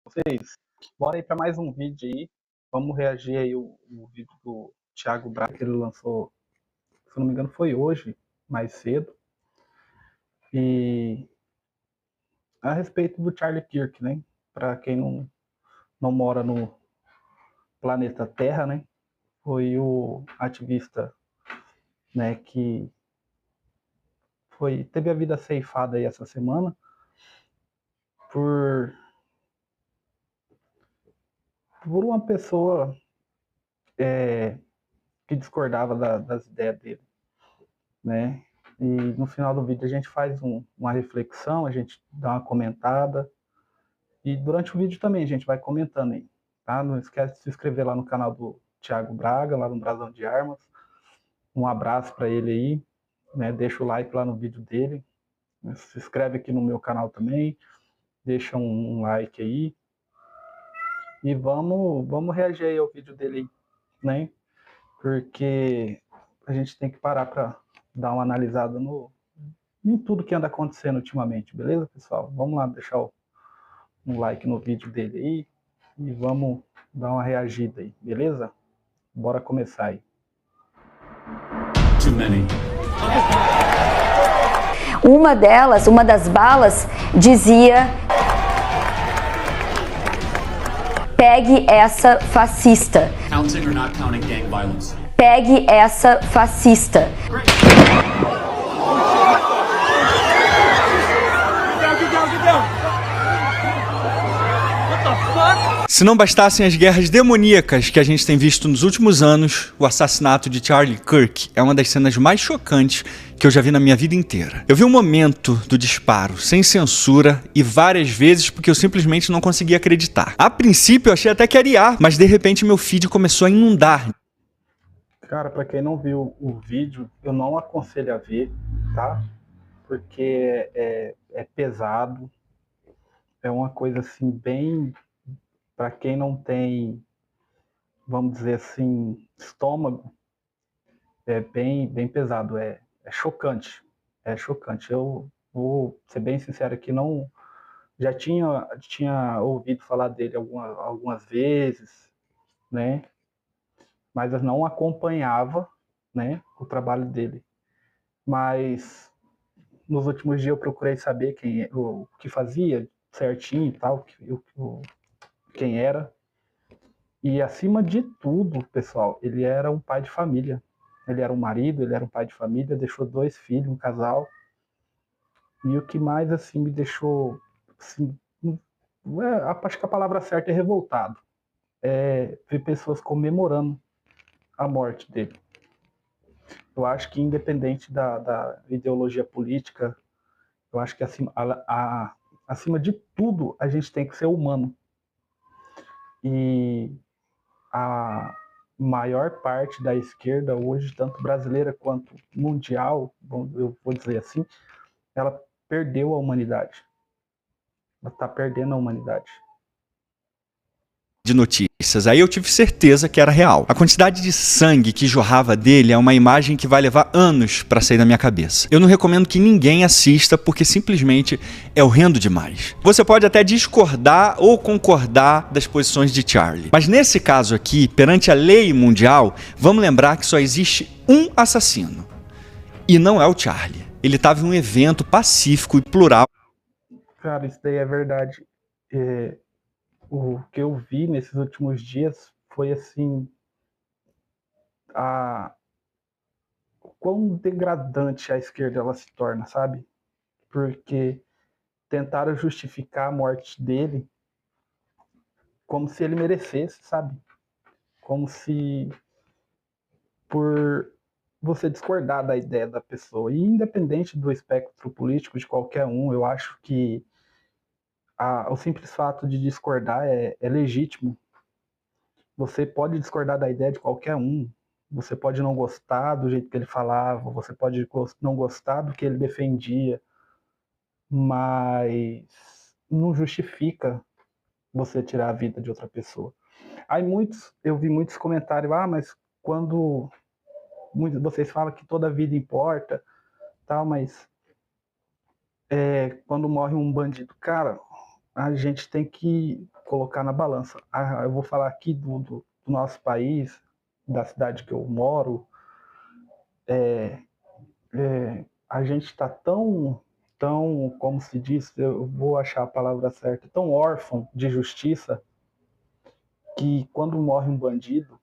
vocês? Bora aí para mais um vídeo aí. Vamos reagir aí o vídeo do Thiago Braga que ele lançou, se não me engano, foi hoje, mais cedo. E a respeito do Charlie Kirk, né? Para quem não mora no planeta Terra, né? Foi o ativista, né, que teve a vida ceifada aí essa semana por uma pessoa que discordava das ideias dele, né? E no final do vídeo a gente faz uma reflexão, a gente dá uma comentada. E durante o vídeo também a gente vai comentando aí, tá? Não esquece de se inscrever lá no canal do Thiago Braga, lá no Brasão de Armas. Um abraço para ele aí, né? Deixa o like lá no vídeo dele. Se inscreve aqui no meu canal também. Deixa um like aí. E vamos reagir aí ao vídeo dele, né? Porque a gente tem que parar para dar uma analisada em tudo que anda acontecendo ultimamente, beleza, pessoal? Vamos lá deixar um like no vídeo dele aí e vamos dar uma reagida aí, beleza? Bora começar aí. Too many. Uma das balas dizia: pegue essa fascista. Counting or not counting gang violence? Pegue essa fascista. Se não bastassem as guerras demoníacas que a gente tem visto nos últimos anos, o assassinato de Charlie Kirk é uma das cenas mais chocantes que eu já vi na minha vida inteira. Eu vi o momento do disparo, sem censura, e várias vezes porque eu simplesmente não conseguia acreditar. A princípio eu achei até que era IA, mas de repente meu feed começou a inundar. Cara, para quem não viu o vídeo, eu não aconselho a ver, tá? Porque é pesado, é uma coisa assim bem... Para quem não tem, vamos dizer assim, estômago, é bem pesado, é chocante, é chocante. Eu vou ser bem sincero aqui, não já tinha ouvido falar dele algumas vezes, né? Mas eu não acompanhava, né, o trabalho dele. Mas nos últimos dias eu procurei saber o que fazia certinho e tal, quem era. E acima de tudo, pessoal, ele era um pai de família. Ele era um marido, ele era um pai de família, deixou 2 filhos, um casal. E o que mais assim me deixou, assim, acho que a palavra certa é revoltado, é ver pessoas comemorando a morte dele. Eu acho que independente da ideologia política, eu acho que acima de tudo a gente tem que ser humano. E a maior parte da esquerda hoje, tanto brasileira quanto mundial, eu vou dizer assim, ela perdeu a humanidade. Ela está perdendo a humanidade. De notícias, aí eu tive certeza que era real. A quantidade de sangue que jorrava dele é uma imagem que vai levar anos para sair da minha cabeça. Eu não recomendo que ninguém assista porque simplesmente é horrendo demais. Você pode até discordar ou concordar das posições de Charlie, mas nesse caso aqui, perante a lei mundial, vamos lembrar que só existe um assassino e não é o Charlie. Ele estava em um evento pacífico e plural. Cara, isso daí é verdade. O que eu vi nesses últimos dias foi assim, o quão degradante a esquerda ela se torna, sabe? Porque tentaram justificar a morte dele como se ele merecesse, sabe? Como se por você discordar da ideia da pessoa. E independente do espectro político de qualquer um, eu acho que o simples fato de discordar é legítimo. Você pode discordar da ideia de qualquer um. Você pode não gostar do jeito que ele falava, você pode não gostar do que ele defendia, mas não justifica você tirar a vida de outra pessoa. Aí eu vi muitos comentários, mas quando vocês falam que toda vida importa, tal, mas quando morre um bandido, cara, a gente tem que colocar na balança. Eu vou falar aqui do nosso país, da cidade que eu moro. A gente está tão, como se diz, eu vou achar a palavra certa, tão órfão de justiça, que quando morre um bandido,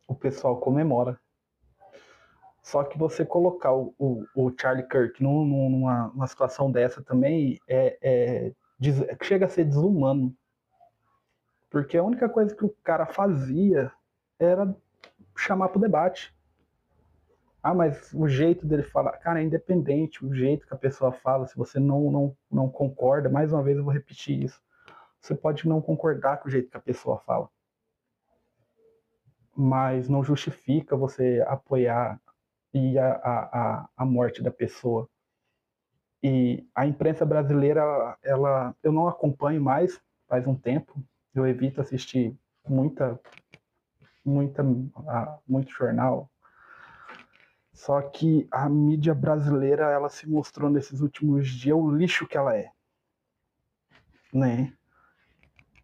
o pessoal comemora. Só que você colocar o Charlie Kirk numa situação dessa também chega a ser desumano. Porque a única coisa que o cara fazia era chamar para o debate. Mas o jeito dele falar, cara, é independente, o jeito que a pessoa fala, se você não concorda, mais uma vez eu vou repetir isso, você pode não concordar com o jeito que a pessoa fala, mas não justifica você apoiar a morte da pessoa. E a imprensa brasileira, eu não acompanho mais, faz um tempo, eu evito assistir muito jornal. Só que a mídia brasileira, ela se mostrou nesses últimos dias o lixo que ela é, né?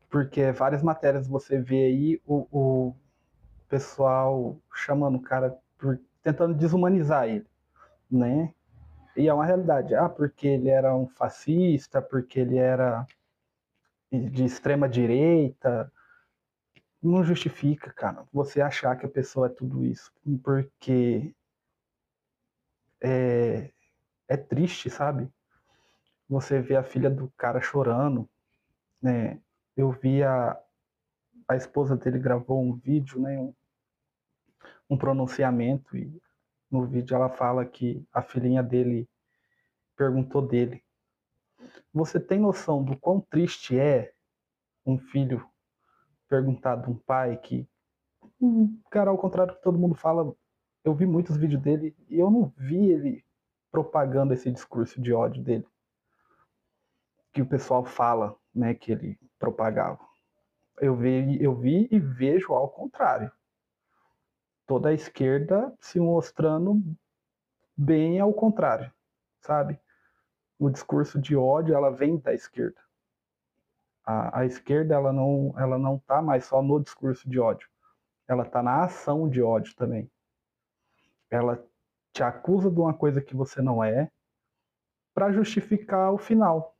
Porque várias matérias você vê aí o pessoal chamando o cara, tentando desumanizar ele, né? E é uma realidade. Porque ele era um fascista, porque ele era de extrema direita. Não justifica, cara, você achar que a pessoa é tudo isso. Porque é triste, sabe? Você vê a filha do cara chorando, né? Eu vi a esposa dele gravou um vídeo, né? Um pronunciamento, e no vídeo ela fala que a filhinha dele perguntou dele: você tem noção do quão triste é um filho perguntar de um pai que, cara, ao contrário do que todo mundo fala, eu vi muitos vídeos dele e eu não vi ele propagando esse discurso de ódio dele, que o pessoal fala, né, que ele propagava. Eu vi e vejo ao contrário. Toda a esquerda se mostrando bem ao contrário, sabe? O discurso de ódio, ela vem da esquerda. A esquerda, ela não tá mais só no discurso de ódio. Ela tá na ação de ódio também. Ela te acusa de uma coisa que você não é para justificar o final.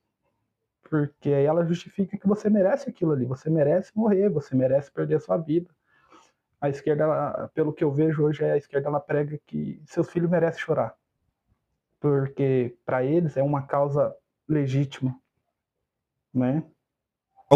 Porque aí ela justifica que você merece aquilo ali, você merece morrer, você merece perder a sua vida. A esquerda, pelo que eu vejo hoje, a esquerda ela prega que seus filhos merecem chorar. Porque para eles é uma causa legítima, né?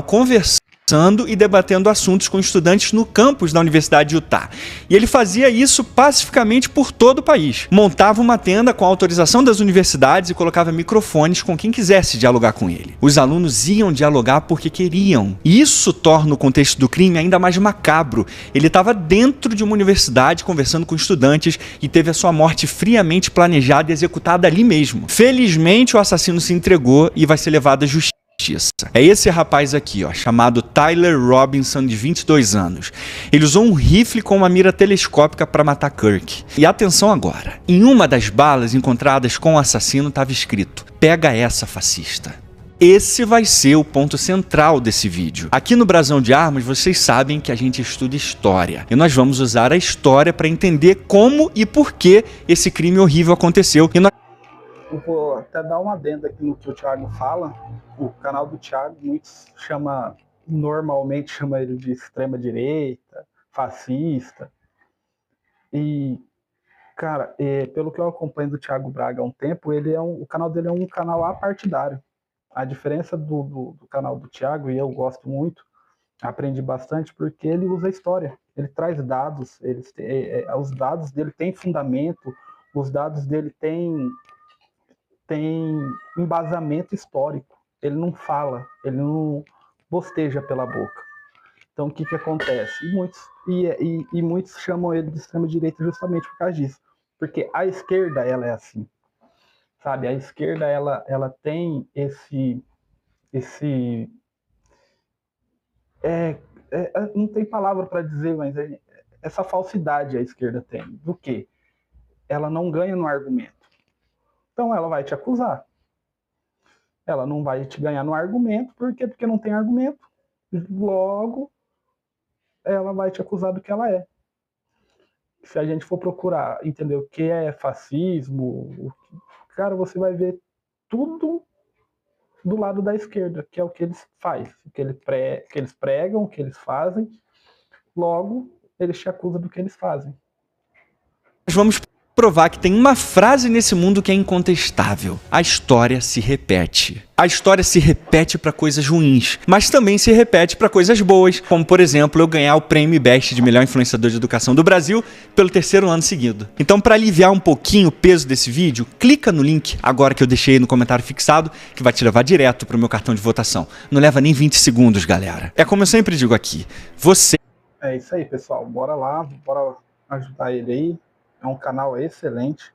Conversando e debatendo assuntos com estudantes no campus da Universidade de Utah. E ele fazia isso pacificamente por todo o país. Montava uma tenda com a autorização das universidades e colocava microfones com quem quisesse dialogar com ele. Os alunos iam dialogar porque queriam. E isso torna o contexto do crime ainda mais macabro. Ele estava dentro de uma universidade conversando com estudantes e teve a sua morte friamente planejada e executada ali mesmo. Felizmente, o assassino se entregou e vai ser levado à justiça. É esse rapaz aqui, ó, chamado Tyler Robinson, de 22 anos. Ele usou um rifle com uma mira telescópica para matar Kirk. E atenção agora, em uma das balas encontradas com o assassino estava escrito: "Pega essa, fascista". Esse vai ser o ponto central desse vídeo. Aqui no Brasão de Armas, vocês sabem que a gente estuda história. E nós vamos usar a história para entender como e por que esse crime horrível aconteceu. E nós... Eu vou até dar uma adenda aqui no que o Thiago fala. O canal do Thiago, muitos normalmente chama ele de extrema direita, fascista. E, cara, pelo que eu acompanho do Thiago Braga há um tempo, o canal dele é um canal apartidário. A diferença do canal do Thiago, e eu gosto muito, aprendi bastante, porque ele usa história. Ele traz dados, os dados dele têm fundamento, os dados dele têm embasamento histórico. Ele não fala, ele não bosteja pela boca. Então, o que acontece? E muitos chamam ele de extrema-direita justamente por causa disso. Porque a esquerda, ela é assim. Sabe? A esquerda, ela tem não tem palavra para dizer, mas essa falsidade a esquerda tem. Do quê? Ela não ganha no argumento. Então ela vai te acusar. ela não vai te ganhar no argumento. Por quê? Porque não tem argumento. Logo, ela vai te acusar do que ela é. Se a gente for procurar entender o que é fascismo, cara, você vai ver tudo do lado da esquerda, que é o que eles fazem, o que eles pregam, o que eles fazem. Logo, eles te acusam do que eles fazem. Nós vamos provar que tem uma frase nesse mundo que é incontestável. A história se repete. A história se repete para coisas ruins, mas também se repete para coisas boas, como, por exemplo, eu ganhar o prêmio IBEST de melhor influenciador de educação do Brasil pelo 3º ano seguido. Então, para aliviar um pouquinho o peso desse vídeo, clica no link agora que eu deixei no comentário fixado, que vai te levar direto para o meu cartão de votação. Não leva nem 20 segundos, galera. É como eu sempre digo aqui, você... É isso aí, pessoal. Bora lá, bora ajudar ele aí. É um canal excelente.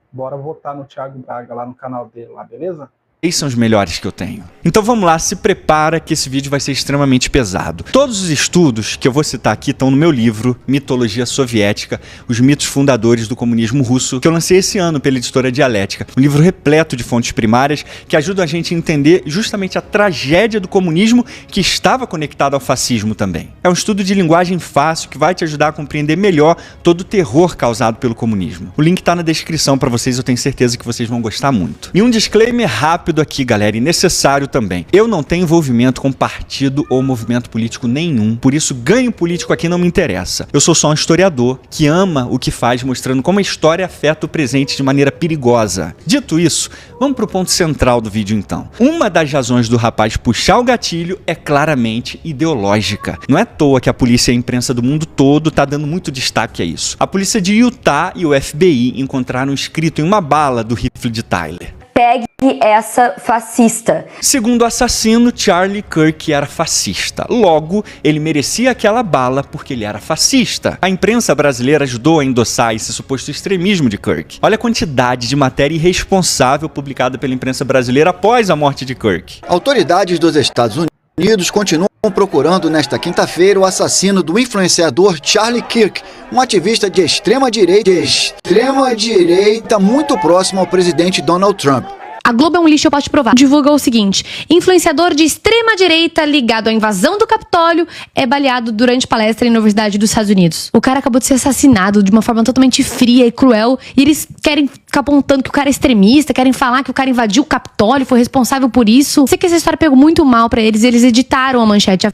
Bora votar no Thiago Braga lá no canal dele, lá, beleza? Esses são os melhores que eu tenho. Então vamos lá, se prepara que esse vídeo vai ser extremamente pesado. Todos os estudos que eu vou citar aqui estão no meu livro, Mitologia Soviética, os mitos fundadores do comunismo russo, que eu lancei esse ano pela editora Dialética. Um livro repleto de fontes primárias que ajudam a gente a entender justamente a tragédia do comunismo que estava conectada ao fascismo também. É um estudo de linguagem fácil que vai te ajudar a compreender melhor todo o terror causado pelo comunismo. O link está na descrição para vocês, eu tenho certeza que vocês vão gostar muito. E um disclaimer rápido aqui, galera, e necessário também. Eu não tenho envolvimento com partido ou movimento político nenhum, por isso ganho político aqui não me interessa. Eu sou só um historiador que ama o que faz, mostrando como a história afeta o presente de maneira perigosa. Dito isso, vamos pro ponto central do vídeo então. Uma das razões do rapaz puxar o gatilho é claramente ideológica. Não é à toa que a polícia e a imprensa do mundo todo tá dando muito destaque a isso. A polícia de Utah e o FBI encontraram escrito em uma bala do rifle de Tyler: Pegue essa fascista. Segundo o assassino, Charlie Kirk era fascista. Logo, ele merecia aquela bala porque ele era fascista. A imprensa brasileira ajudou a endossar esse suposto extremismo de Kirk. Olha a quantidade de matéria irresponsável publicada pela imprensa brasileira após a morte de Kirk. Autoridades dos Estados Unidos continuam procurando nesta quinta-feira o assassino do influenciador Charlie Kirk, um ativista de extrema direita muito próximo ao presidente Donald Trump. A Globo é um lixo, eu posso te provar. Divulgou o seguinte: influenciador de extrema-direita ligado à invasão do Capitólio é baleado durante palestra em Universidade dos Estados Unidos. O cara acabou de ser assassinado de uma forma totalmente fria e cruel, e eles querem ficar apontando que o cara é extremista, querem falar que o cara invadiu o Capitólio, foi responsável por isso. Sei que essa história pegou muito mal pra eles, e eles editaram a manchete.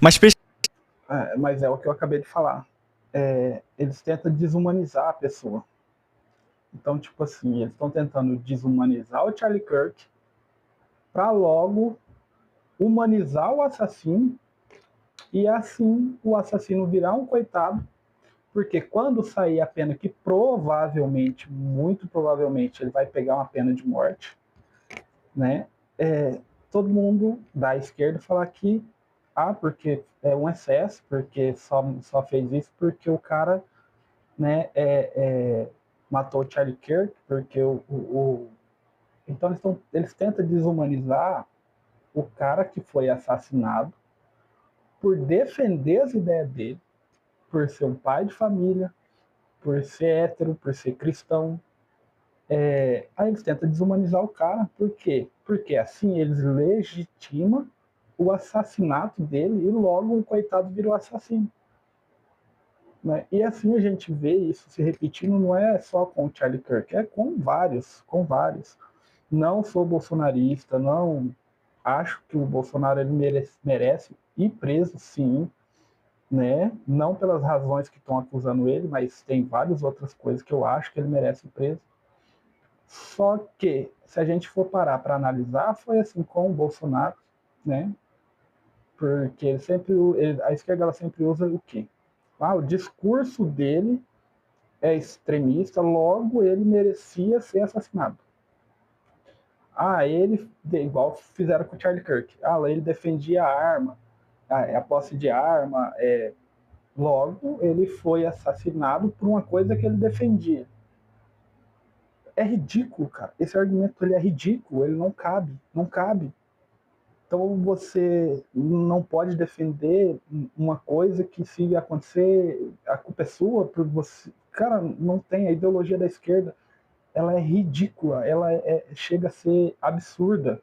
Mas é o que eu acabei de falar. Eles tentam desumanizar a pessoa. Então, tipo assim, eles estão tentando desumanizar o Charlie Kirk para logo humanizar o assassino e assim o assassino virar um coitado, porque quando sair a pena, que provavelmente, muito provavelmente, ele vai pegar uma pena de morte, né? Todo mundo da esquerda falar que porque é um excesso, porque só fez isso porque o cara, né, matou o Charlie Kirk, porque então eles tentam desumanizar o cara que foi assassinado por defender as ideias dele, por ser um pai de família, por ser hétero, por ser cristão. Aí eles tentam desumanizar o cara. Por quê? Porque assim eles legitimam o assassinato dele e logo um coitado virou assassino. Né? E assim a gente vê isso se repetindo, não é só com o Charlie Kirk, é com vários. Não sou bolsonarista, não acho que o Bolsonaro ele merece ir preso, sim, né? Não pelas razões que estão acusando ele, mas tem várias outras coisas que eu acho que ele merece ir preso. Só que, se a gente for parar para analisar, foi assim com o Bolsonaro, né? Porque a esquerda ela sempre usa o quê? O discurso dele é extremista, logo ele merecia ser assassinado. Ele, igual fizeram com o Charlie Kirk, ele defendia a arma, a posse de arma, logo ele foi assassinado por uma coisa que ele defendia. É ridículo, cara. Esse argumento ele é ridículo, ele não cabe. Então você não pode defender uma coisa que, se acontecer, a culpa é sua, por você. Cara, não tem. A ideologia da esquerda, ela é ridícula, ela chega a ser absurda.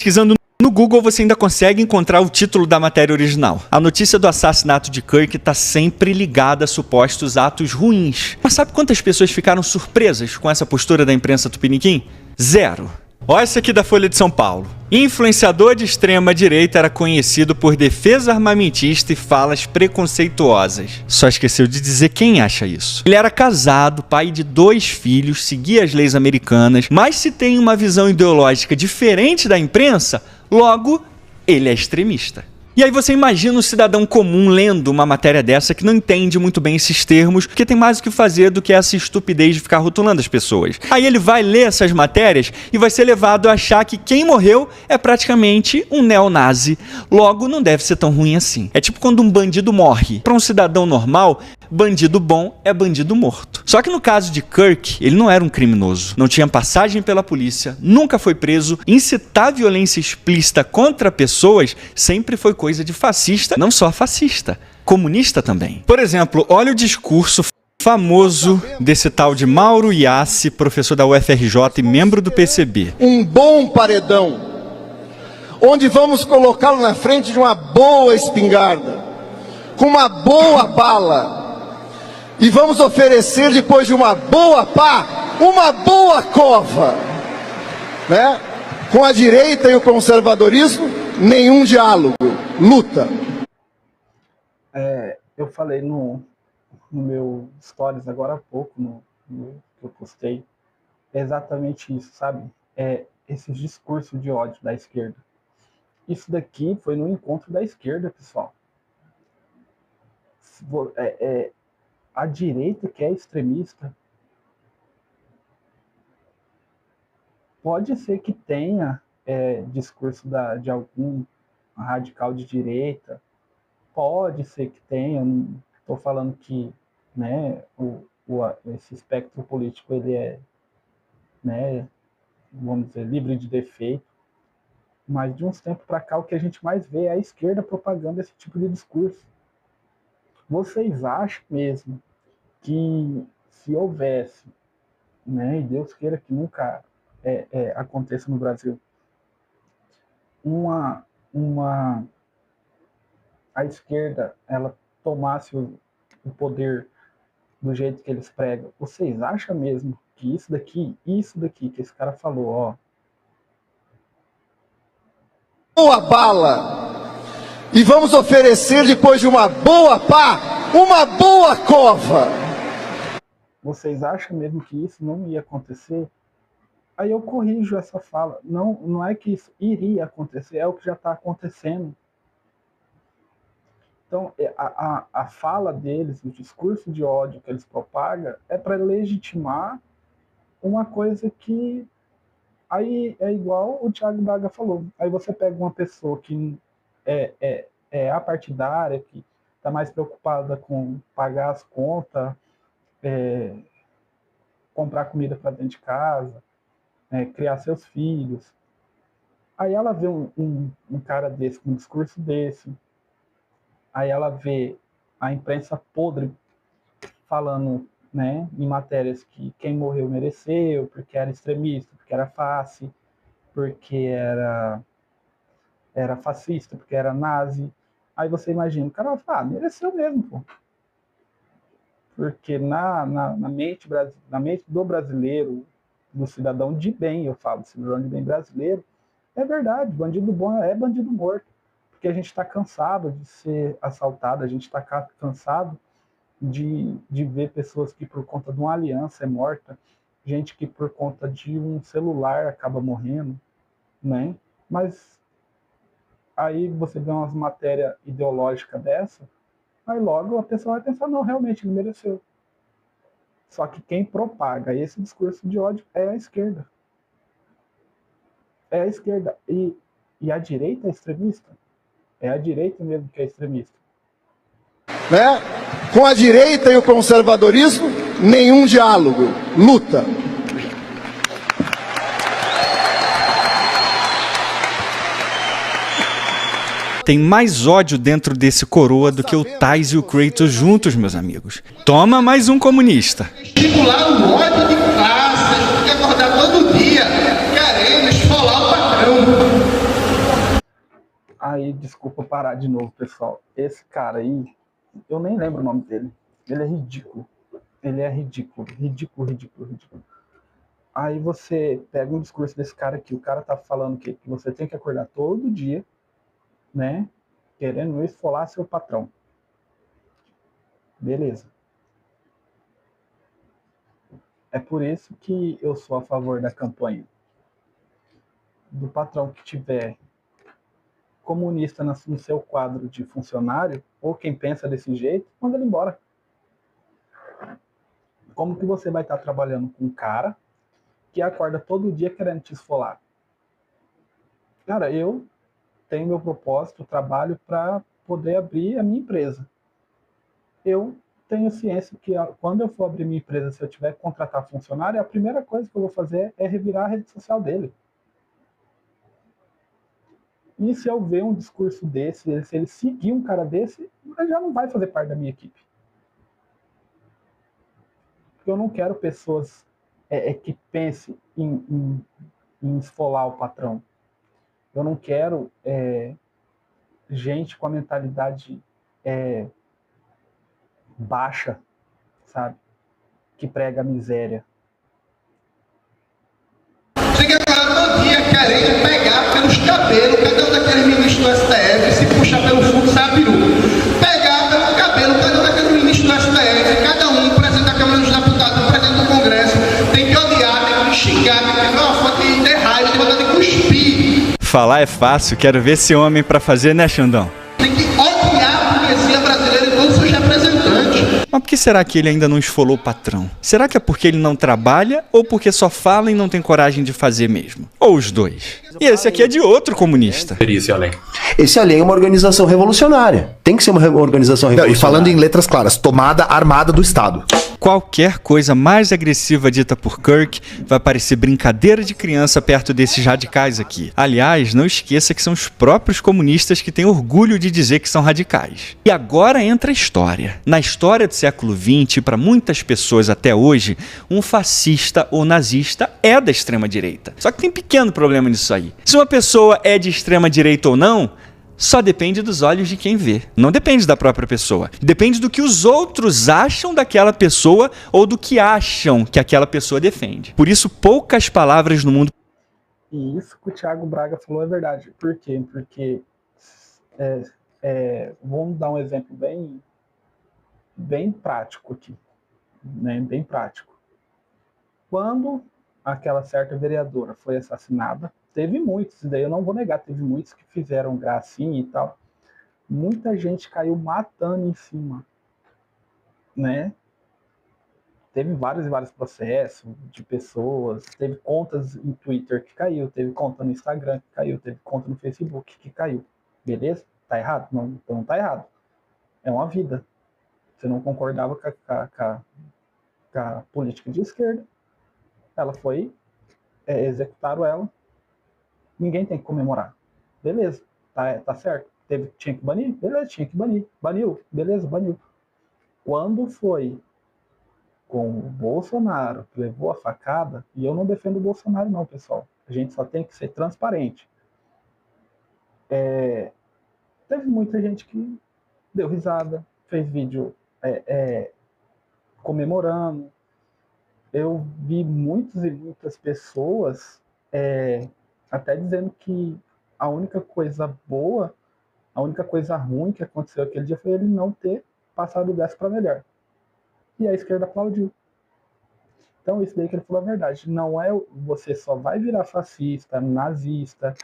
Pesquisando no Google, você ainda consegue encontrar o título da matéria original. A notícia do assassinato de Kirk está sempre ligada a supostos atos ruins. Mas sabe quantas pessoas ficaram surpresas com essa postura da imprensa tupiniquim? 0. Olha essa aqui da Folha de São Paulo. Influenciador de extrema-direita era conhecido por defesa armamentista e falas preconceituosas. Só esqueceu de dizer quem acha isso. Ele era casado, pai de 2 filhos, seguia as leis americanas, mas se tem uma visão ideológica diferente da imprensa, logo, ele é extremista. E aí você imagina um cidadão comum lendo uma matéria dessa que não entende muito bem esses termos, porque tem mais o que fazer do que essa estupidez de ficar rotulando as pessoas. Aí ele vai ler essas matérias e vai ser levado a achar que quem morreu é praticamente um neonazi. Logo, não deve ser tão ruim assim. É tipo quando um bandido morre. Para um cidadão normal, bandido bom é bandido morto. Só que no caso de Kirk, ele não era um criminoso. Não tinha passagem pela polícia, nunca foi preso. Incitar violência explícita contra pessoas sempre foi coisa de fascista, não só fascista, comunista também. Por exemplo, olha o discurso famoso desse tal de Mauro Iassi, professor da UFRJ e membro do PCB. Um bom paredão, onde vamos colocá-lo na frente de uma boa espingarda, com uma boa bala, e vamos oferecer, depois de uma boa pá, uma boa cova, né? Com a direita e o conservadorismo, nenhum diálogo, luta. Eu falei no meu stories agora há pouco, no que eu postei, é exatamente isso, sabe? Esses discursos de ódio da esquerda. Isso daqui foi no encontro da esquerda, pessoal. A direita que é extremista, pode ser que tenha discurso de algum radical de direita, pode ser que tenha, não estou falando que, né, esse espectro político ele é, né, vamos dizer, livre de defeito, mas de uns tempos para cá o que a gente mais vê é a esquerda propagando esse tipo de discurso. Vocês acham mesmo que se houvesse, né, e Deus queira que nunca aconteça no Brasil, a esquerda ela tomasse o poder do jeito que eles pregam, vocês acham mesmo que isso daqui que esse cara falou, ó, boa bala, e vamos oferecer, depois de uma boa pá, uma boa cova, vocês acham mesmo que isso não ia acontecer? Aí eu corrijo essa fala. Não é que isso iria acontecer, é o que já está acontecendo. Então, a fala deles, o discurso de ódio que eles propagam, é para legitimar uma coisa que... Aí é igual o Thiago Braga falou. Aí você pega uma pessoa que é apartidária, que está mais preocupada com pagar as contas, comprar comida para dentro de casa, criar seus filhos. Aí ela vê um cara desse, com um discurso desse. Aí ela vê a imprensa podre falando, né, em matérias que quem morreu mereceu, porque era extremista, porque era face, porque era fascista, porque era nazi. Aí você imagina, o cara vai falar, mereceu mesmo, pô. Porque na mente do brasileiro, do cidadão de bem, eu falo, cidadão de bem brasileiro, é verdade, bandido bom é bandido morto, porque a gente está cansado de ser assaltado, a gente está cansado de ver pessoas que por conta de uma aliança é morta, gente que por conta de um celular acaba morrendo, né? Mas aí você vê umas matérias ideológicas dessa, aí logo a pessoa vai pensar, não, realmente ele mereceu. Só que quem propaga esse discurso de ódio é a esquerda. É a esquerda. E a direita é extremista? É a direita mesmo que é extremista. Né? Com a direita e o conservadorismo, nenhum diálogo, luta. Tem mais ódio dentro desse coroa do que o Tais e o Kratos juntos, meus amigos. Toma mais um comunista. Estimular o ódio de classe, tem que acordar todo dia, querendo esfolar o patrão. Aí, desculpa parar de novo, pessoal. Esse cara aí, eu nem lembro o nome dele. Ele é ridículo. Ele é ridículo. Ridículo. Aí você pega um discurso desse cara aqui, o cara tá falando que você tem que acordar todo dia, né? Querendo esfolar seu patrão. Beleza. É por isso que eu sou a favor da campanha do patrão que tiver comunista no seu quadro de funcionário, ou quem pensa desse jeito, manda ele embora. Como que você vai estar trabalhando com um cara que acorda todo dia querendo te esfolar? Cara, eu tenho meu propósito, trabalho para poder abrir a minha empresa. Eu tenho ciência que quando eu for abrir minha empresa, se eu tiver que contratar funcionário, a primeira coisa que eu vou fazer é revirar a rede social dele. E se eu ver um discurso desse, se ele seguir um cara desse, ele já não vai fazer parte da minha equipe. Porque eu não quero pessoas que pensem em esfolar o patrão. Eu não quero gente com a mentalidade baixa, sabe? Que prega a miséria. Chega todo dia querendo pegar pelos cabelos, cada um daqueles ministros do STF, se puxar pelo fundo, sai a peru. Pegar pelo cabelo, cada um daqueles ministros do STF, cada um, presidente da Câmara dos Deputados, presidente do Congresso, tem que odiar, tem que xingar, tem que ver uma foto de ter raiva, tem vontade de cuspir. Falar é fácil, quero ver esse homem pra fazer, né, Xandão? Tem que odiar a burguesia brasileira e todos os seus representantes. Mas por que será que ele ainda não esfolou o patrão? Será que é porque ele não trabalha ou porque só fala e não tem coragem de fazer mesmo? Ou os dois? E esse aqui é de outro comunista. Esse além é uma organização revolucionária. Tem que ser uma organização revolucionária. E falando em letras claras, tomada armada do Estado. Qualquer coisa mais agressiva dita por Kirk vai parecer brincadeira de criança perto desses radicais aqui. Aliás, não esqueça que são os próprios comunistas que têm orgulho de dizer que são radicais. E agora entra a história. Na história do século XX, para muitas pessoas até hoje, um fascista ou nazista é da extrema-direita. Só que tem um pequeno problema nisso aí. Se uma pessoa é de extrema-direita ou não, só depende dos olhos de quem vê. Não depende da própria pessoa. Depende do que os outros acham daquela pessoa ou do que acham que aquela pessoa defende. Por isso, poucas palavras no mundo... E isso que o Thiago Braga falou é verdade. Por quê? Porque vamos dar um exemplo bem prático aqui. Né? Bem prático. Quando aquela certa vereadora foi assassinada, teve muitos, daí eu não vou negar, teve muitos que fizeram gracinha e tal. Muita gente caiu matando em cima, né? Teve vários e vários processos de pessoas, teve contas em Twitter que caiu, teve conta no Instagram que caiu, teve conta no Facebook que caiu. Beleza? Tá errado? Não, então não tá errado. É uma vida. Você não concordava com a política de esquerda, ela foi, executaram ela, ninguém tem que comemorar. Beleza, tá certo. Tinha que banir? Beleza, tinha que banir. Baniu? Beleza, baniu. Quando foi com o Bolsonaro que levou a facada, e eu não defendo o Bolsonaro não, pessoal. A gente só tem que ser transparente. Teve muita gente que deu risada, fez vídeo comemorando. Eu vi muitas e muitas pessoas até dizendo que a única coisa boa, a única coisa ruim que aconteceu aquele dia foi ele não ter passado dessa para melhor. E a esquerda aplaudiu. Então isso daí que ele falou a verdade. Não é você só vai virar fascista, nazista,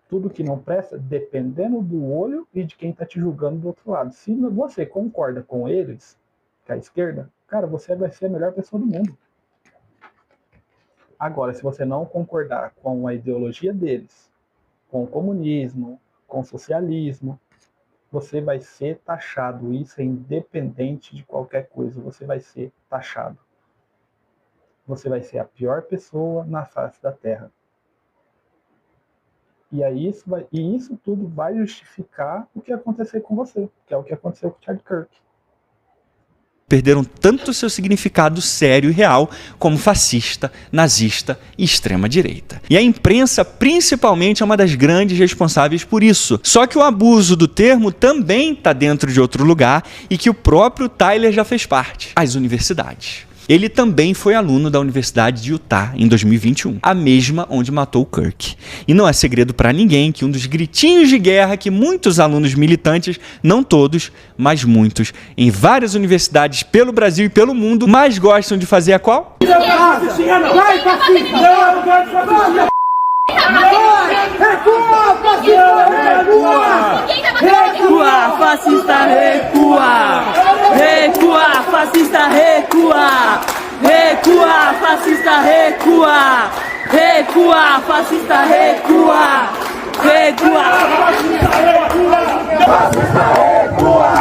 tudo que não presta, dependendo do olho e de quem está te julgando do outro lado. Se você concorda com eles, com a esquerda, cara, você vai ser a melhor pessoa do mundo. Agora, se você não concordar com a ideologia deles, com o comunismo, com o socialismo, você vai ser taxado. Isso é independente de qualquer coisa. Você vai ser taxado. Você vai ser a pior pessoa na face da Terra. E aí isso tudo vai justificar o que aconteceu com você, que é o que aconteceu com o Charlie Kirk. perderam tanto seu significado sério e real como fascista, nazista e extrema-direita. E a imprensa, principalmente, é uma das grandes responsáveis por isso. Só que o abuso do termo também está dentro de outro lugar e que o próprio Tyler já fez parte: as universidades. Ele também foi aluno da Universidade de Utah em 2021, a mesma onde matou o Kirk. E não é segredo para ninguém que um dos gritinhos de guerra que muitos alunos militantes, não todos, mas muitos, em várias universidades pelo Brasil e pelo mundo, mais gostam de fazer é qual? Recua, fascista, recua! Recua, fascista, recua! Recua, fascista, recua! Recua, fascista, recua! Recua, fascista, recua! Fascista, recua!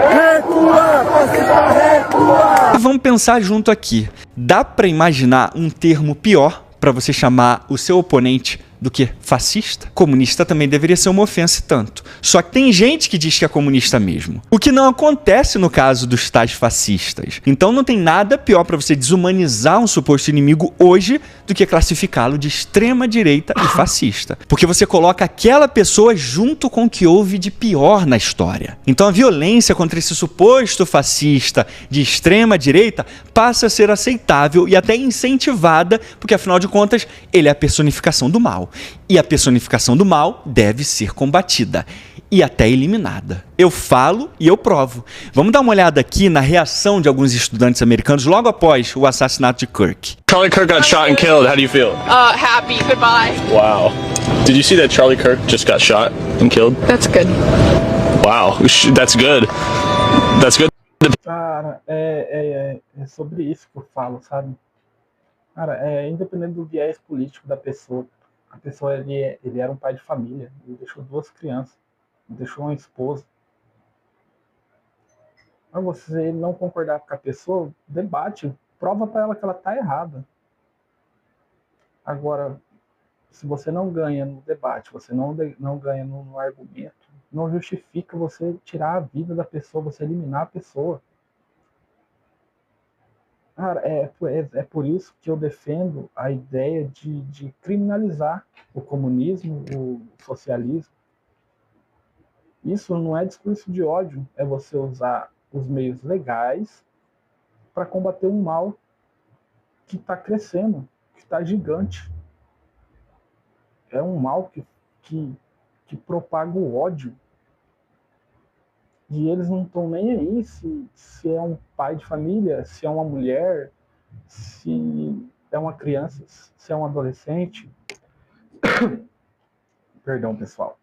Recua, fascista, recua! Vamos pensar junto aqui. Dá para imaginar um termo pior para você chamar o seu oponente do que fascista? Comunista também deveria ser uma ofensa e tanto. Só que tem gente que diz que é comunista mesmo. O que não acontece no caso dos tais fascistas. Então não tem nada pior para você desumanizar um suposto inimigo hoje do que classificá-lo de extrema-direita e fascista. Porque você coloca aquela pessoa junto com o que houve de pior na história. Então a violência contra esse suposto fascista de extrema-direita passa a ser aceitável e até incentivada, porque afinal de contas ele é a personificação do mal. E a personificação do mal deve ser combatida e até eliminada. Eu falo e eu provo. Vamos dar uma olhada aqui na reação de alguns estudantes americanos logo após o assassinato de Kirk. Charlie Kirk got shot and killed. How do you feel? Happy. Goodbye. Wow. Did you see that Charlie Kirk just got shot and killed? That's good. Wow. That's good. That's good. Cara, é sobre isso que eu falo, sabe? Cara, independente do viés político da pessoa, a pessoa ele era um pai de família, ele deixou 2 crianças, deixou uma esposa. Mas você não concordar com a pessoa, debate, prova para ela que ela tá errada. Agora, se você não ganha no debate, você não ganha no argumento, não justifica você tirar a vida da pessoa, você eliminar a pessoa. Cara, é por isso que eu defendo a ideia de criminalizar o comunismo, o socialismo. Isso não é discurso de ódio, é você usar os meios legais para combater um mal que está crescendo, que está gigante. É um mal que propaga o ódio. E eles não estão nem aí se é um pai de família, se é uma mulher, se é uma criança, se é um adolescente. Perdão, pessoal.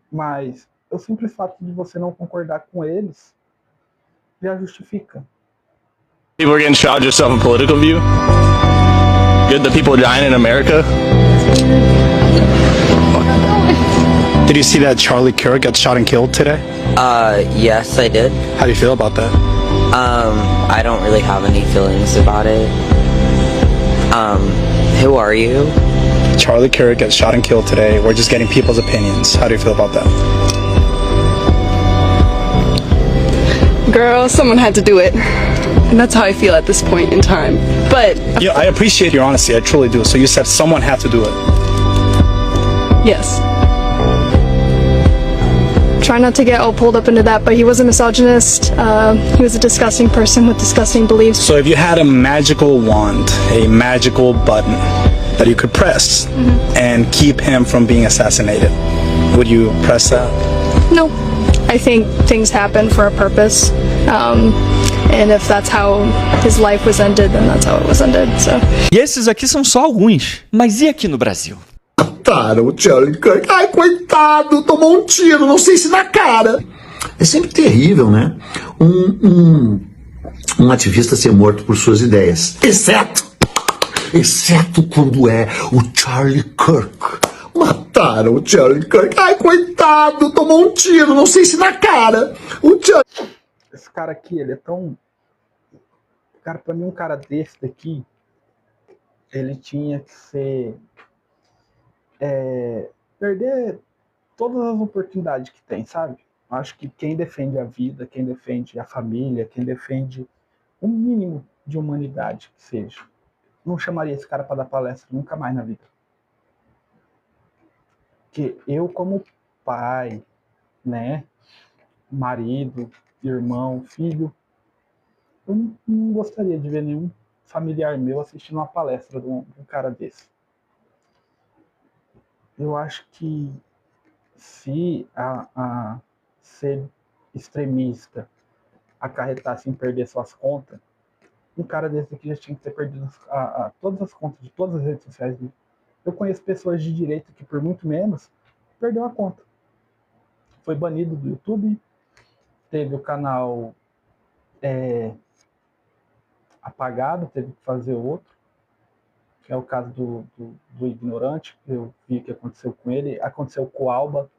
Mas o simples fato de você não concordar com eles já justifica. People are getting shot just off a political view? Good that people are dying in America? Did you see that Charlie Kirk got shot and killed today? Yes, I did. How do you feel about that? I don't really have any feelings about it. Who are you? Charlie Kirk got shot and killed today. We're just getting people's opinions. How do you feel about that? Girl, someone had to do it. And that's how I feel at this point in time. But Yeah, I appreciate your honesty. I truly do. So you said someone had to do it. yes. Try not to get all pulled up into that, but he was a misogynist. He was a disgusting person with disgusting beliefs. So if you had a magical wand, a magical button that you could press and keep him from being assassinated, would you press that? No. I think things happen for a purpose. And if that's how his life was ended, then that's how it was ended. So. E esses aqui são só alguns. Mas e aqui no Brasil? Mataram o Charlie Kirk. Ai, coitado, tomou um tiro, não sei se na cara. É sempre terrível, né? Um ativista ser morto por suas ideias. Exceto quando é o Charlie Kirk. Mataram o Charlie Kirk. Ai, coitado, tomou um tiro, não sei se na cara. Esse cara aqui, ele é tão... Cara, pra mim um cara desse daqui, ele tinha que ser... perder todas as oportunidades que tem, sabe? Acho que quem defende a vida, quem defende a família, quem defende um mínimo de humanidade que seja, não chamaria esse cara para dar palestra nunca mais na vida. Porque eu, como pai, né, marido, irmão, filho, eu não gostaria de ver nenhum familiar meu assistindo uma palestra de um cara desse. Eu acho que se a ser extremista acarretasse em perder suas contas, um cara desse aqui já tinha que ter perdido todas as contas de todas as redes sociais dele. Eu conheço pessoas de direita que por muito menos perdeu a conta. Foi banido do YouTube, teve o canal apagado, teve que fazer outro, que é o caso do Ignorante, que eu vi que aconteceu com ele, aconteceu com o Alba.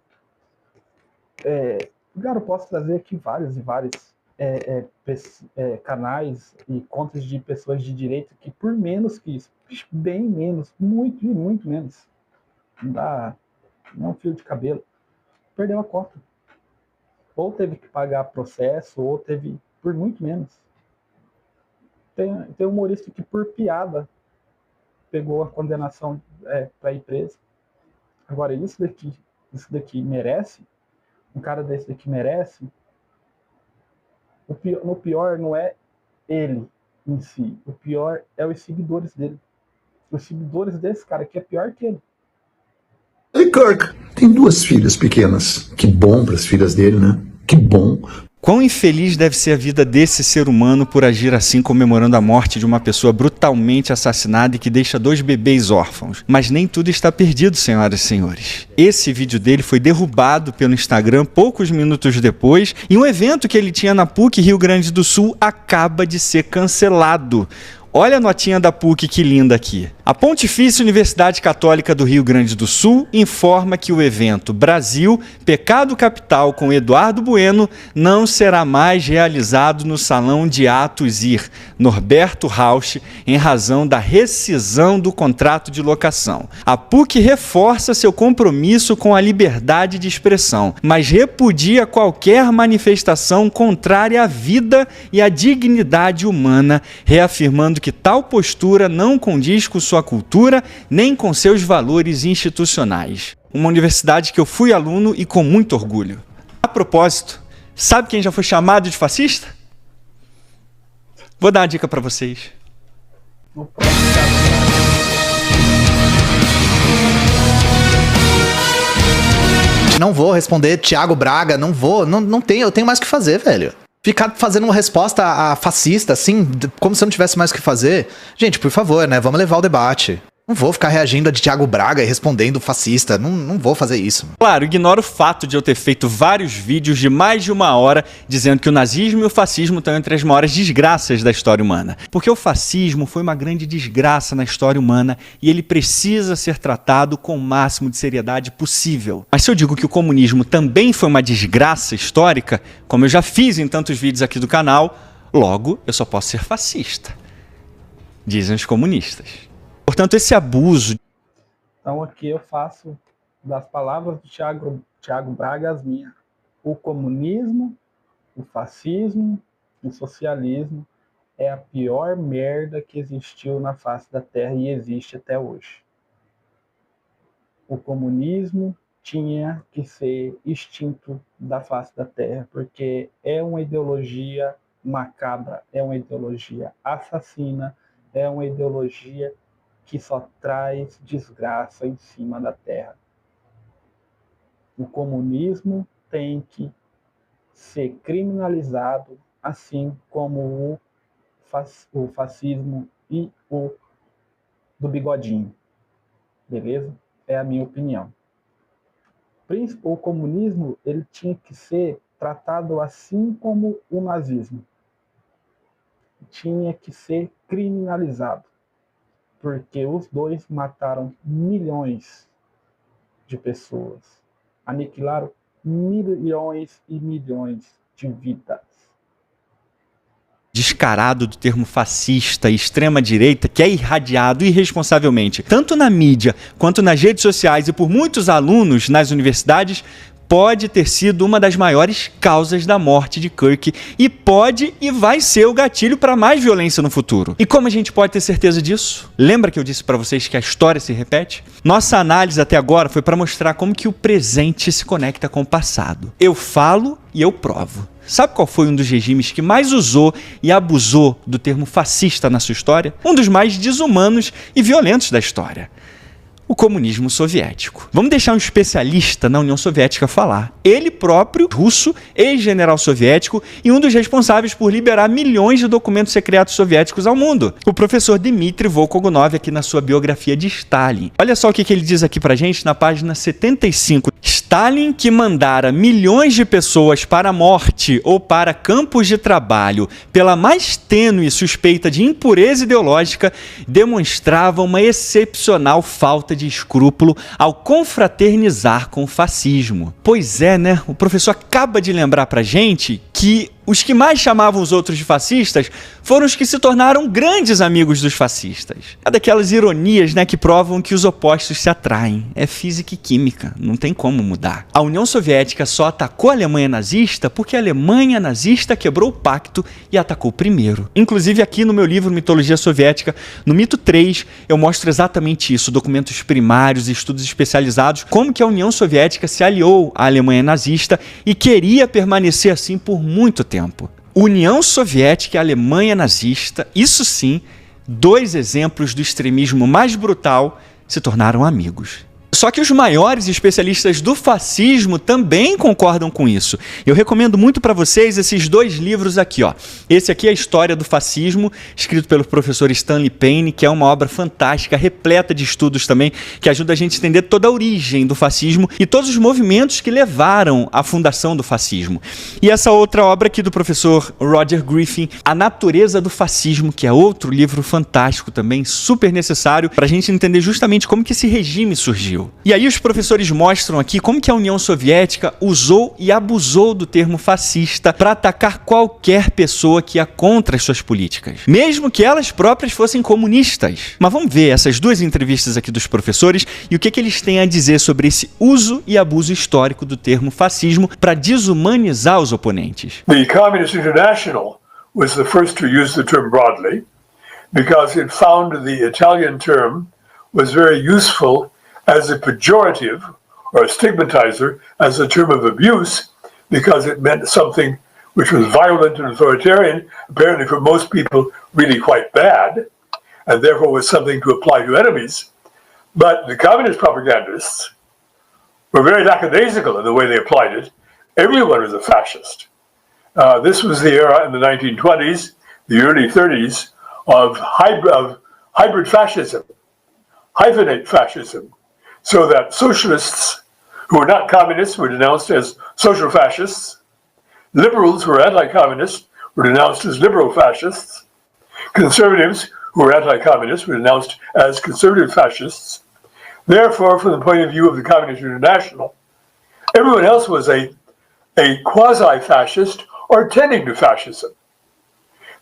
Cara, eu posso trazer aqui vários e vários canais e contas de pessoas de direita que por menos que isso, bem menos, muito e muito menos, não dá nem um fio de cabelo, perdeu a conta. Ou teve que pagar processo, ou teve por muito menos. Tem humorista que por piada pegou a condenação para ir preso. Agora, isso daqui merece? Um cara desse daqui merece? O pior não é ele em si. O pior é os seguidores dele. Os seguidores desse cara que é pior que ele. Charlie Kirk tem 2 filhas pequenas. Que bom para as filhas dele, né? Que bom. Quão infeliz deve ser a vida desse ser humano por agir assim, comemorando a morte de uma pessoa brutalmente assassinada e que deixa 2 bebês órfãos. Mas nem tudo está perdido, senhoras e senhores. Esse vídeo dele foi derrubado pelo Instagram poucos minutos depois e um evento que ele tinha na PUC Rio Grande do Sul acaba de ser cancelado. Olha a notinha da PUC, que linda aqui. A Pontifícia Universidade Católica do Rio Grande do Sul informa que o evento Brasil, Pecado Capital com Eduardo Bueno não será mais realizado no Salão de Atos IR, Norberto Rauch, em razão da rescisão do contrato de locação. A PUC reforça seu compromisso com a liberdade de expressão, mas repudia qualquer manifestação contrária à vida e à dignidade humana, reafirmando que tal postura não condiz com sua cultura nem com seus valores institucionais. Uma universidade que eu fui aluno e com muito orgulho. A propósito, sabe quem já foi chamado de fascista? Vou dar uma dica para vocês. Não vou responder Thiago Braga, não vou, não tenho, eu tenho mais o que fazer, velho. Ficar fazendo uma resposta a fascista, assim, como se eu não tivesse mais o que fazer. Gente, por favor, né? Vamos levar o debate. Não vou ficar reagindo a de Thiago Braga e respondendo fascista. Não vou fazer isso. Claro, ignoro o fato de eu ter feito vários vídeos de mais de 1 hora dizendo que o nazismo e o fascismo estão entre as maiores desgraças da história humana. Porque o fascismo foi uma grande desgraça na história humana e ele precisa ser tratado com o máximo de seriedade possível. Mas se eu digo que o comunismo também foi uma desgraça histórica, como eu já fiz em tantos vídeos aqui do canal, logo eu só posso ser fascista. Dizem os comunistas. Portanto, esse abuso... Então aqui eu faço das palavras do Thiago Braga as minhas. O comunismo, o fascismo, o socialismo é a pior merda que existiu na face da Terra e existe até hoje. O comunismo tinha que ser extinto da face da Terra, porque é uma ideologia macabra, é uma ideologia assassina, é uma ideologia que só traz desgraça em cima da Terra. O comunismo tem que ser criminalizado, assim como o fascismo e o do bigodinho. Beleza? É a minha opinião. O comunismo ele tinha que ser tratado assim como o nazismo. Tinha que ser criminalizado. Porque os dois mataram milhões de pessoas. Aniquilaram milhões e milhões de vidas. Descarado do termo fascista e extrema-direita que é irradiado irresponsavelmente, tanto na mídia quanto nas redes sociais e por muitos alunos nas universidades, pode ter sido uma das maiores causas da morte de Kirk e pode e vai ser o gatilho para mais violência no futuro. E como a gente pode ter certeza disso? Lembra que eu disse para vocês que a história se repete? Nossa análise até agora foi para mostrar como que o presente se conecta com o passado. Eu falo e eu provo. Sabe qual foi um dos regimes que mais usou e abusou do termo fascista na sua história? Um dos mais desumanos e violentos da história. O comunismo soviético. Vamos deixar um especialista na União Soviética falar. Ele próprio, russo, ex-general soviético e um dos responsáveis por liberar milhões de documentos secretos soviéticos ao mundo. O professor Dmitry Volkogonov aqui na sua biografia de Stalin. Olha só o que ele diz aqui pra gente na página 75. Stalin, que mandara milhões de pessoas para a morte ou para campos de trabalho pela mais tênue suspeita de impureza ideológica, demonstrava uma excepcional falta de escrúpulo ao confraternizar com o fascismo. Pois é, né? O professor acaba de lembrar pra gente que os que mais chamavam os outros de fascistas foram os que se tornaram grandes amigos dos fascistas. É daquelas ironias, né, que provam que os opostos se atraem. É física e química, não tem como mudar. A União Soviética só atacou a Alemanha nazista porque a Alemanha nazista quebrou o pacto e atacou primeiro. Inclusive aqui no meu livro Mitologia Soviética, no mito 3, eu mostro exatamente isso, documentos primários, estudos especializados, como que a União Soviética se aliou à Alemanha nazista e queria permanecer assim por muito tempo. União Soviética e Alemanha nazista, isso sim, dois exemplos do extremismo mais brutal, se tornaram amigos. Só que os maiores especialistas do fascismo também concordam com isso. Eu recomendo muito para vocês esses dois livros aqui, ó. Esse aqui é a História do Fascismo, escrito pelo professor Stanley Payne, que é uma obra fantástica, repleta de estudos também, que ajuda a gente a entender toda a origem do fascismo e todos os movimentos que levaram à fundação do fascismo. E essa outra obra aqui do professor Roger Griffin, A Natureza do Fascismo, que é outro livro fantástico também, super necessário para a gente entender justamente como que esse regime surgiu. E aí os professores mostram aqui como que a União Soviética usou e abusou do termo fascista para atacar qualquer pessoa que ia contra as suas políticas, mesmo que elas próprias fossem comunistas. Mas vamos ver essas duas entrevistas aqui dos professores e o que eles têm a dizer sobre esse uso e abuso histórico do termo fascismo para desumanizar os oponentes. The Communist International was the first to use the term broadly because it found the Italian term was very useful as a pejorative or a stigmatizer, as a term of abuse, because it meant something which was violent and authoritarian, apparently for most people really quite bad, and therefore was something to apply to enemies. But the communist propagandists were very lackadaisical in the way they applied it. Everyone was a fascist. This was the era in the 1920s, the early 30s, of hybrid fascism, hyphenate fascism, so that socialists who were not communists were denounced as social fascists, liberals who were anti-communist were denounced as liberal fascists, conservatives who were anti-communist were denounced as conservative fascists. Therefore, from the point of view of the Communist International, everyone else was a quasi-fascist or tending to fascism.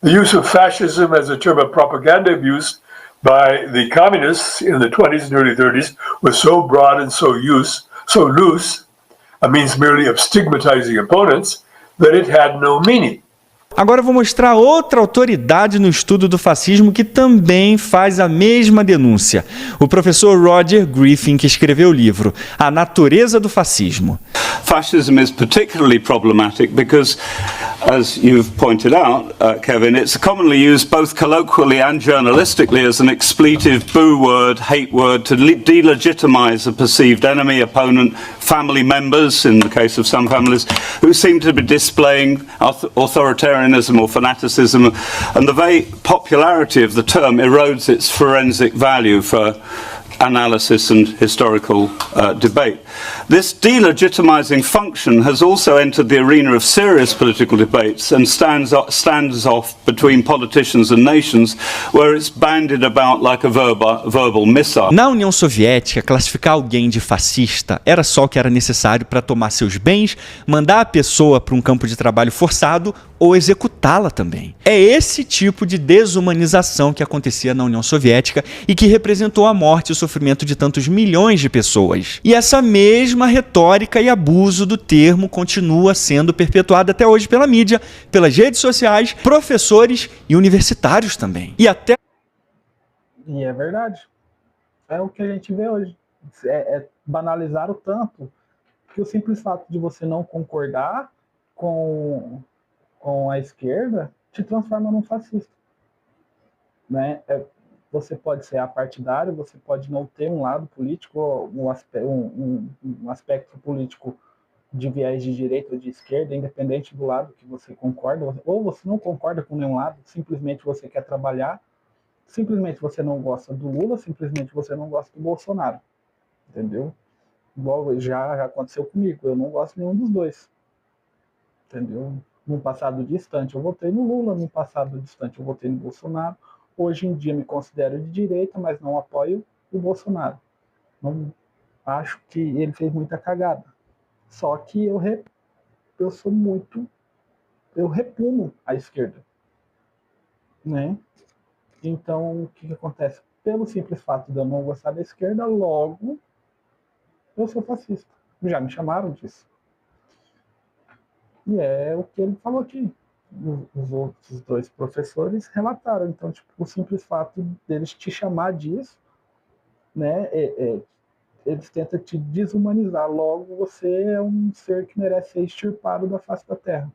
The use of fascism as a term of propaganda abuse by the communists in the 20s and early 30s was so broad and so loose, a means merely of stigmatizing opponents, that it had no meaning. Agora eu vou mostrar outra autoridade no estudo do fascismo que também faz a mesma denúncia. O professor Roger Griffin, que escreveu o livro A Natureza do Fascismo. Fascism is particularly problematic because, as you've pointed out, Kevin, it's commonly used both colloquially and journalistically as an expletive boo word, hate word, to delegitimize a perceived enemy, opponent, family members, in the case of some families, who seem to be displaying authoritarianism or fanaticism, and the very popularity of the term erodes its forensic value for analysis and historical debate. This delegitimizing function has also entered the arena of serious political debates and stands off between politicians and nations, where it's bandied about like a verbal missile. Na União Soviética, classificar alguém de fascista era só o que era necessário para tomar seus bens, mandar a pessoa para um campo de trabalho forçado ou executá-la também. É esse tipo de desumanização que acontecia na União Soviética e que representou a morte e o sofrimento de tantos milhões de pessoas. E essa mesma retórica e abuso do termo continua sendo perpetuada até hoje pela mídia, pelas redes sociais, professores e universitários também. E até... E é verdade. É o que a gente vê hoje. Banalizar o tanto que o simples fato de você não concordar com a esquerda te transforma num fascista. Né? Você pode ser apartidário, você pode não ter um lado político, um aspecto político de viés de direita ou de esquerda, independente do lado que você concorda, ou você não concorda com nenhum lado, simplesmente você quer trabalhar, simplesmente você não gosta do Lula, simplesmente você não gosta do Bolsonaro. Entendeu? Igual já aconteceu comigo, eu não gosto de nenhum dos dois. Entendeu? Num passado distante eu votei no Lula, num passado distante eu votei no Bolsonaro. Hoje em dia me considero de direita, mas não apoio o Bolsonaro. Não, acho que ele fez muita cagada. Só que eu repuno a esquerda. Né? Então, o que acontece? Pelo simples fato de eu não gostar da esquerda, logo eu sou fascista. Já me chamaram disso. E é o que ele falou aqui. Os outros dois professores relataram. Então, tipo, o simples fato deles te chamar disso, né, eles tentam te desumanizar. Logo, você é um ser que merece ser extirpado da face da Terra.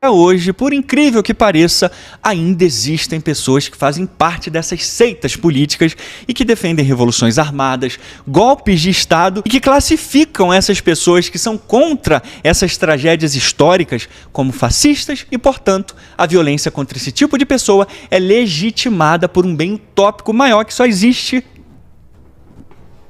Hoje, por incrível que pareça, ainda existem pessoas que fazem parte dessas seitas políticas e que defendem revoluções armadas, golpes de Estado e que classificam essas pessoas que são contra essas tragédias históricas como fascistas e, portanto, a violência contra esse tipo de pessoa é legitimada por um bem utópico maior que só existe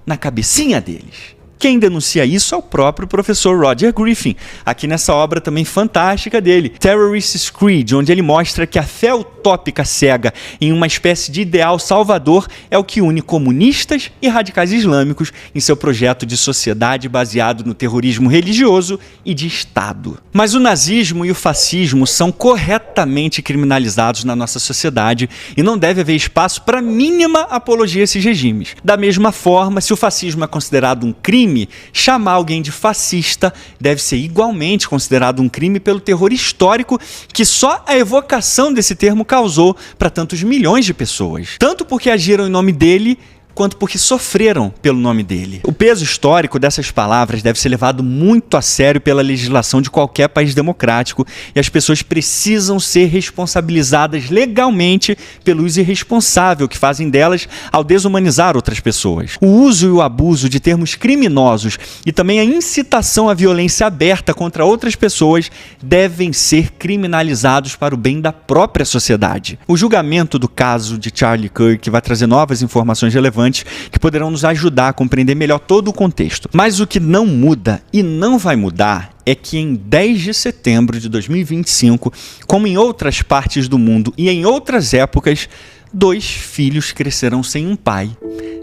na cabecinha deles. Quem denuncia isso é o próprio professor Roger Griffin, aqui nessa obra também fantástica dele, Terrorist Creed, onde ele mostra que a fé utópica cega em uma espécie de ideal salvador é o que une comunistas e radicais islâmicos em seu projeto de sociedade baseado no terrorismo religioso e de Estado. Mas o nazismo e o fascismo são corretamente criminalizados na nossa sociedade e não deve haver espaço para mínima apologia a esses regimes. Da mesma forma, se o fascismo é considerado um crime, chamar alguém de fascista deve ser igualmente considerado um crime pelo terror histórico que só a evocação desse termo causou para tantos milhões de pessoas. Tanto porque agiram em nome dele, quanto porque sofreram pelo nome dele. O peso histórico dessas palavras deve ser levado muito a sério pela legislação de qualquer país democrático e as pessoas precisam ser responsabilizadas legalmente pelo uso irresponsável que fazem delas ao desumanizar outras pessoas. O uso e o abuso de termos criminosos e também a incitação à violência aberta contra outras pessoas devem ser criminalizados para o bem da própria sociedade. O julgamento do caso de Charlie Kirk vai trazer novas informações relevantes que poderão nos ajudar a compreender melhor todo o contexto. Mas o que não muda e não vai mudar é que em 10 de setembro de 2025, como em outras partes do mundo e em outras épocas, 2 filhos crescerão sem um pai,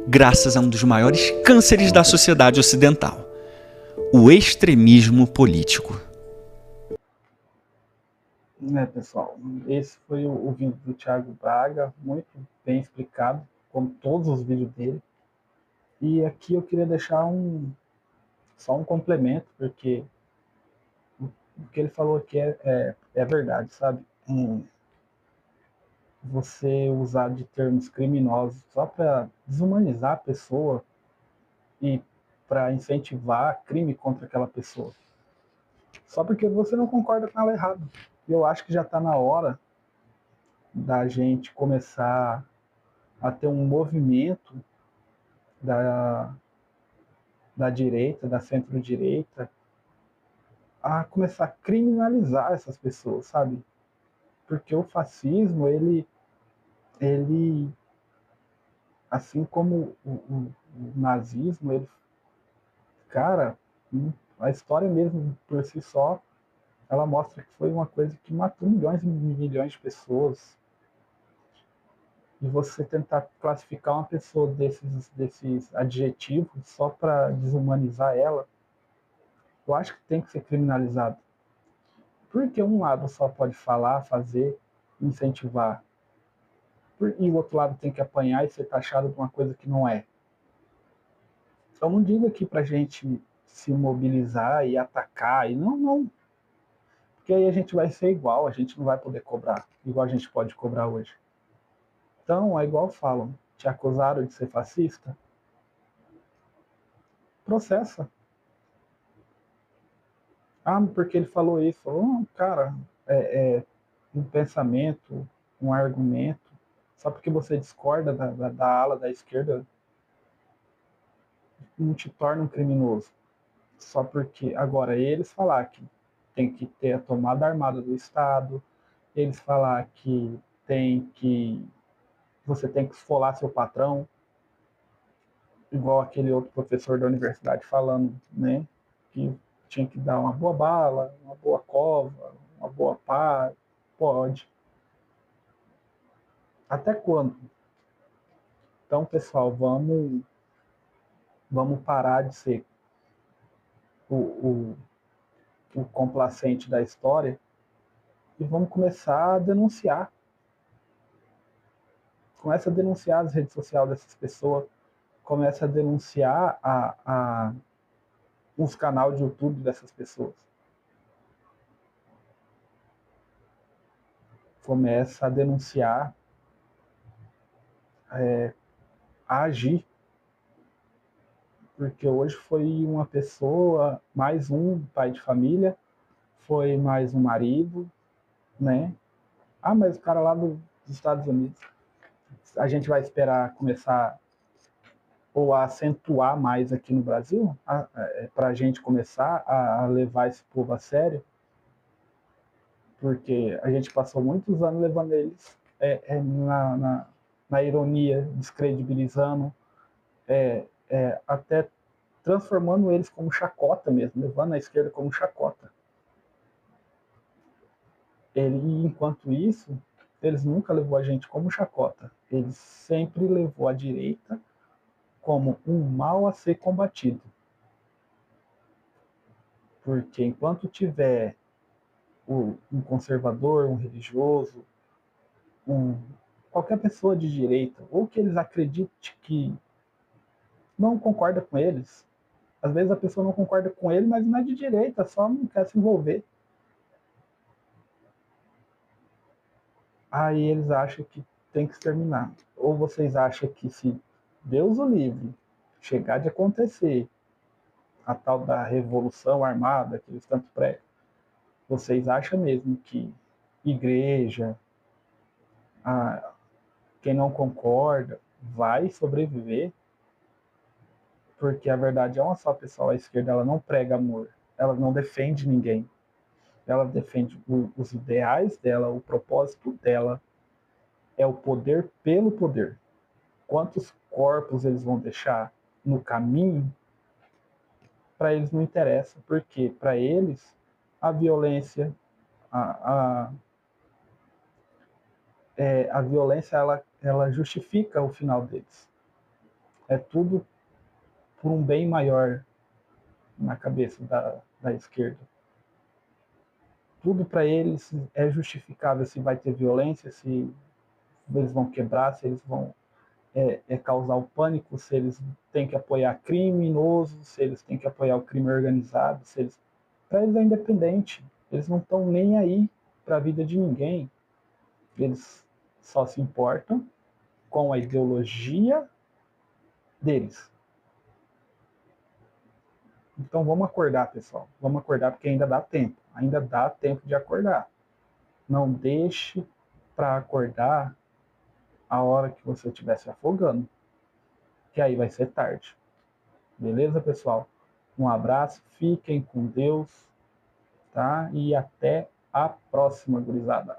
graças a um dos maiores cânceres da sociedade ocidental: o extremismo político. Pessoal, esse foi o vídeo do Thiago Braga, muito bem explicado, como todos os vídeos dele. E aqui eu queria deixar só um complemento, porque o que ele falou aqui é verdade, sabe? Você usar de termos criminosos só para desumanizar a pessoa e para incentivar crime contra aquela pessoa. Só porque você não concorda com ela errado. Eu acho que já está na hora da gente começar a ter um movimento da direita, da centro-direita, a começar a criminalizar essas pessoas, sabe? Porque o fascismo, ele assim como o nazismo, ele, cara, a história mesmo por si só, ela mostra que foi uma coisa que matou milhões e milhões de pessoas. E você tentar classificar uma pessoa desses adjetivos só para desumanizar ela, eu acho que tem que ser criminalizado. Por que um lado só pode falar, fazer, incentivar? E o outro lado tem que apanhar e ser taxado de uma coisa que não é? Então não diga aqui pra gente se mobilizar e atacar, e não. Porque aí a gente vai ser igual, a gente não vai poder cobrar, igual a gente pode cobrar hoje. Então, é igual falam, te acusaram de ser fascista? Processa. Ah, porque ele falou isso. Oh, cara, um pensamento, um argumento, só porque você discorda da ala da esquerda, não te torna um criminoso. Só porque, agora, eles falar que tem que ter a tomada armada do Estado, eles falar que você tem que esfolar seu patrão, igual aquele outro professor da universidade falando, né, que tinha que dar uma boa bala, uma boa cova, uma boa pá, pode. Até quando? Então, pessoal, vamos parar de ser o complacente da história e vamos começar a denunciar. Começa a denunciar as redes sociais dessas pessoas, começa a denunciar os canais de YouTube dessas pessoas. Começa a denunciar, a agir. Porque hoje foi uma pessoa, mais um pai de família, foi mais um marido, né? Ah, mas o cara lá dos Estados Unidos. A gente vai esperar começar ou a acentuar mais aqui no Brasil, para a gente começar a levar esse povo a sério, porque a gente passou muitos anos levando eles na ironia, descredibilizando, até transformando eles como chacota mesmo, levando a esquerda como chacota. Enquanto isso, eles nunca levou a gente como chacota, eles sempre levou a direita como um mal a ser combatido. Porque enquanto tiver um conservador, um religioso, qualquer pessoa de direita, ou que eles acreditem que não concorda com eles, às vezes a pessoa não concorda com ele, mas não é de direita, só não quer se envolver. Aí eles acham que tem que exterminar. Ou vocês acham que se Deus o livre chegar de acontecer a tal da revolução armada que eles tanto pregam, vocês acham mesmo que igreja, quem não concorda, vai sobreviver? Porque a verdade é uma só, pessoal, a esquerda ela não prega amor, ela não defende ninguém, ela defende os ideais dela, o propósito dela é o poder pelo poder. Quantos corpos eles vão deixar no caminho, para eles não interessa, porque para eles a violência, a violência ela justifica o final deles. É tudo por um bem maior na cabeça da esquerda. Tudo para eles é justificável, se vai ter violência, se eles vão quebrar, se eles vão causar o pânico, se eles têm que apoiar criminosos, se eles têm que apoiar o crime organizado, para eles é independente, eles não estão nem aí para a vida de ninguém, eles só se importam com a ideologia deles. Então vamos acordar, pessoal, vamos acordar, porque ainda dá tempo de acordar. Não deixe para acordar a hora que você estiver se afogando, que aí vai ser tarde. Beleza, pessoal? Um abraço, fiquem com Deus, tá? E até a próxima, gurizada.